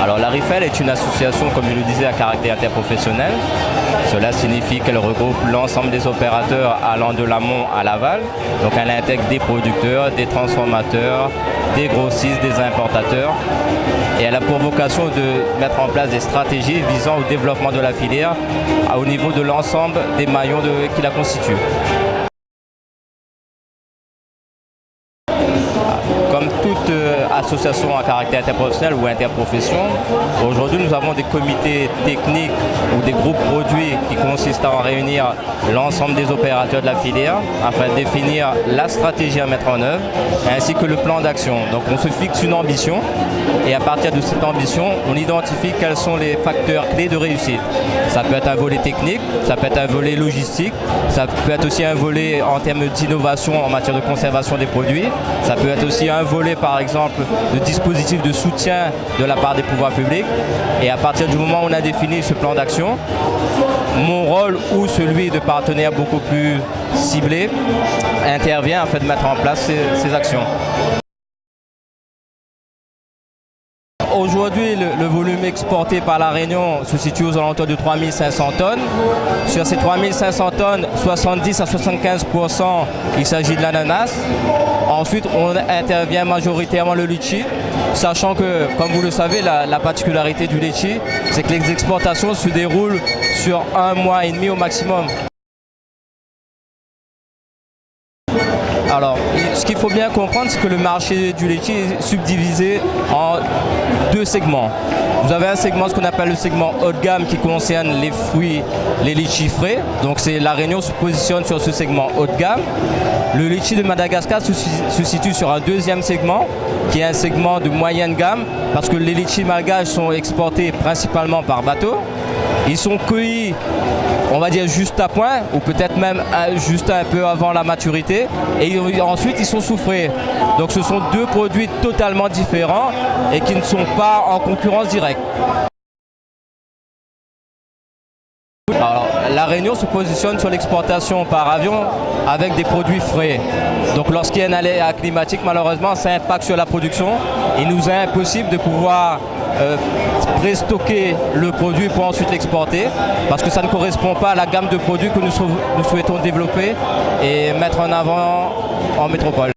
Alors la RIFEL est une association, comme je le disais, à caractère interprofessionnel. Cela signifie qu'elle regroupe l'ensemble des opérateurs allant de l'amont à l'aval. Donc elle intègre des producteurs, des transformateurs, des grossistes, des importateurs. Et elle a pour vocation de mettre en place des stratégies visant au développement de la filière au niveau de l'ensemble des maillons qui la constituent. Comme toute association à caractère interprofessionnel ou interprofession, aujourd'hui nous avons des comités techniques ou des groupes produits qui consistent à réunir l'ensemble des opérateurs de la filière afin de définir la stratégie à mettre en œuvre ainsi que le plan d'action. Donc on se fixe une ambition et à partir de cette ambition, on identifie quels sont les facteurs clés de réussite. Ça peut être un volet technique, ça peut être un volet logistique, ça peut être aussi un volet en termes d'innovation en matière de conservation des produits, ça peut être aussi un volet par exemple de dispositifs de soutien de la part des pouvoirs publics. Et à partir du moment où on a défini ce plan d'action, mon rôle ou celui de partenaire beaucoup plus ciblé intervient afin de mettre en place ces actions. Aujourd'hui, le volume exporté par La Réunion se situe aux alentours de 3500 tonnes. Sur ces 3500 tonnes, 70 à 75%, il s'agit de l'ananas. Ensuite, on intervient majoritairement le litchi, sachant que, comme vous le savez, la particularité du litchi, c'est que les exportations se déroulent sur 1 mois et demi au maximum. Alors, ce qu'il faut bien comprendre, c'est que le marché du litchi est subdivisé en 2 segments. Vous avez un segment, ce qu'on appelle le segment haut de gamme, qui concerne les fruits, les litchis frais. Donc La Réunion se positionne sur ce segment haut de gamme. Le litchi de Madagascar se situe sur un 2e segment, qui est un segment de moyenne gamme, parce que les litchis malgaches sont exportés principalement par bateau. Ils sont cueillis, on va dire, juste à point, ou peut-être même juste un peu avant la maturité, et ensuite ils sont soufrés. Donc ce sont 2 produits totalement différents et qui ne sont pas en concurrence directe. Alors, La Réunion se positionne sur l'exportation par avion avec des produits frais. Donc lorsqu'il y a un aléa climatique, malheureusement, ça impacte sur la production. Il nous est impossible de pouvoir préstocker le produit pour ensuite l'exporter parce que ça ne correspond pas à la gamme de produits que nous souhaitons développer et mettre en avant en métropole.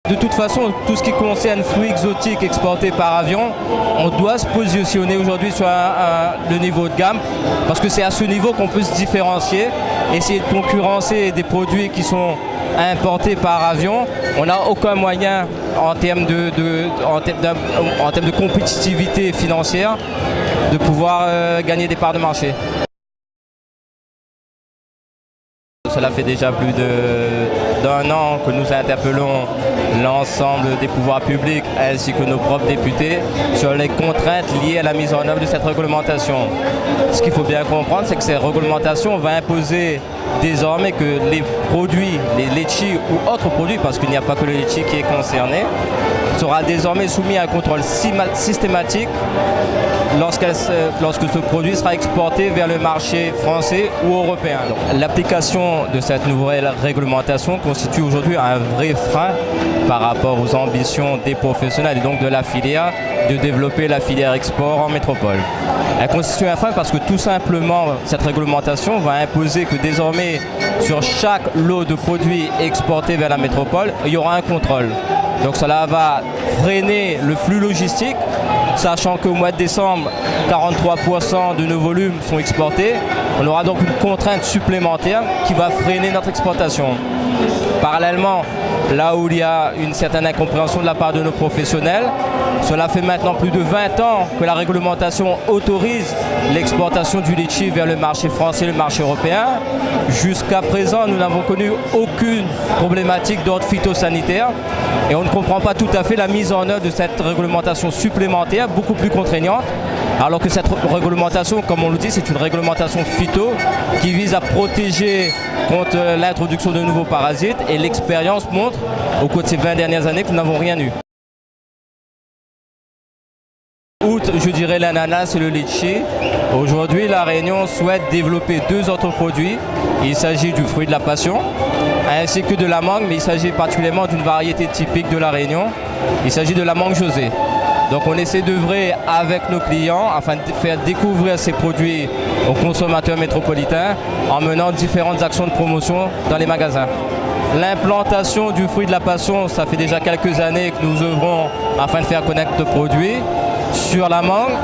De toute façon, tout ce qui concerne fruits exotiques exportés par avion, on doit se positionner aujourd'hui sur le niveau de gamme parce que c'est à ce niveau qu'on peut se différencier, essayer de concurrencer des produits qui sont importés par avion. On n'a aucun moyen en termes de compétitivité financière de pouvoir gagner des parts de marché. Cela fait déjà plus d'1 an que nous interpellons l'ensemble des pouvoirs publics ainsi que nos propres députés sur les contraintes liées à la mise en œuvre de cette réglementation. Ce qu'il faut bien comprendre, c'est que cette réglementation va imposer désormais que les produits, les litchis ou autres produits, parce qu'il n'y a pas que le litchi qui est concerné, sera désormais soumis à un contrôle systématique lorsque ce produit sera exporté vers le marché français ou européen. L'application de cette nouvelle réglementation constitue aujourd'hui un vrai frein par rapport aux ambitions des professionnels et donc de la filière de développer la filière export en métropole. Elle constitue un frein parce que tout simplement cette réglementation va imposer que désormais sur chaque lot de produits exportés vers la métropole, il y aura un contrôle. Donc cela va freiner le flux logistique, sachant qu'au mois de décembre, 43% de nos volumes sont exportés. On aura donc une contrainte supplémentaire qui va freiner notre exportation. Parallèlement, là où il y a une certaine incompréhension de la part de nos professionnels, cela fait maintenant plus de 20 ans que la réglementation autorise l'exportation du litchi vers le marché français et le marché européen. Jusqu'à présent, nous n'avons connu aucune problématique d'ordre phytosanitaire et on ne comprend pas tout à fait la mise en œuvre de cette réglementation supplémentaire, beaucoup plus contraignante, alors que cette réglementation, comme on le dit, c'est une réglementation phyto qui vise à protéger contre l'introduction de nouveaux parasites et l'expérience montre au cours de ces 20 dernières années que nous n'avons rien eu. Outre, je dirais, l'ananas et le litchi, aujourd'hui La Réunion souhaite développer 2 autres produits. Il s'agit du fruit de la passion ainsi que de la mangue, mais il s'agit particulièrement d'une variété typique de La Réunion Il s'agit de la mangue José. Donc on essaie d'œuvrer avec nos clients afin de faire découvrir ces produits aux consommateurs métropolitains en menant différentes actions de promotion dans les magasins. L'implantation du fruit de la passion, ça fait déjà quelques années que nous œuvrons afin de faire connaître le produit. Sur la mangue,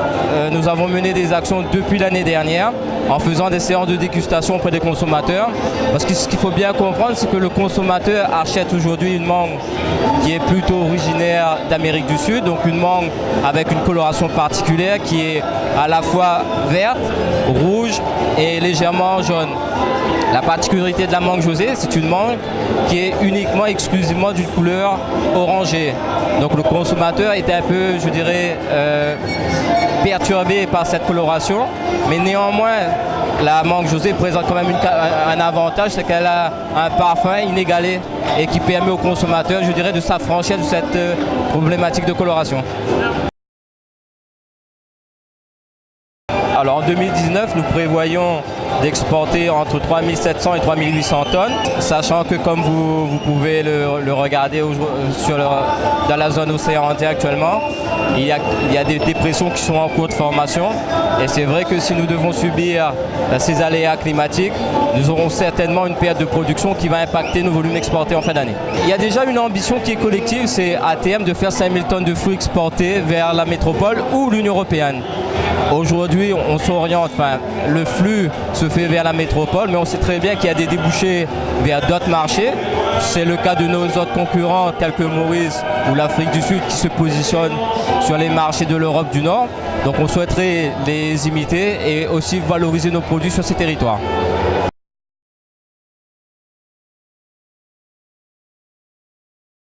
nous avons mené des actions depuis l'année dernière en faisant des séances de dégustation auprès des consommateurs. Parce que ce qu'il faut bien comprendre, c'est que le consommateur achète aujourd'hui une mangue qui est plutôt originaire d'Amérique du Sud, donc une mangue avec une coloration particulière qui est à la fois verte, rouge et légèrement jaune. La particularité de la mangue José, c'est une mangue qui est uniquement, exclusivement d'une couleur orangée. Donc le consommateur était un peu, je dirais, perturbé par cette coloration, mais néanmoins, la mangue José présente quand même un avantage, c'est qu'elle a un parfum inégalé et qui permet au consommateur, je dirais, de s'affranchir de cette problématique de coloration. Alors en 2019, nous prévoyons d'exporter entre 3700 et 3800 tonnes, sachant que comme vous pouvez le regarder dans la zone océan Indien actuellement, il y a des dépressions qui sont en cours de formation et c'est vrai que si nous devons subir ces aléas climatiques, nous aurons certainement une perte de production qui va impacter nos volumes exportés en fin d'année. Il y a déjà une ambition qui est collective, c'est à terme de faire 5000 tonnes de fruits exportés vers la métropole ou l'Union européenne. Aujourd'hui, on s'oriente, le flux se fait vers la métropole, mais on sait très bien qu'il y a des débouchés vers d'autres marchés. C'est le cas de nos autres concurrents tels que Maurice ou l'Afrique du Sud qui se positionnent sur les marchés de l'Europe du Nord. Donc on souhaiterait les imiter et aussi valoriser nos produits sur ces territoires.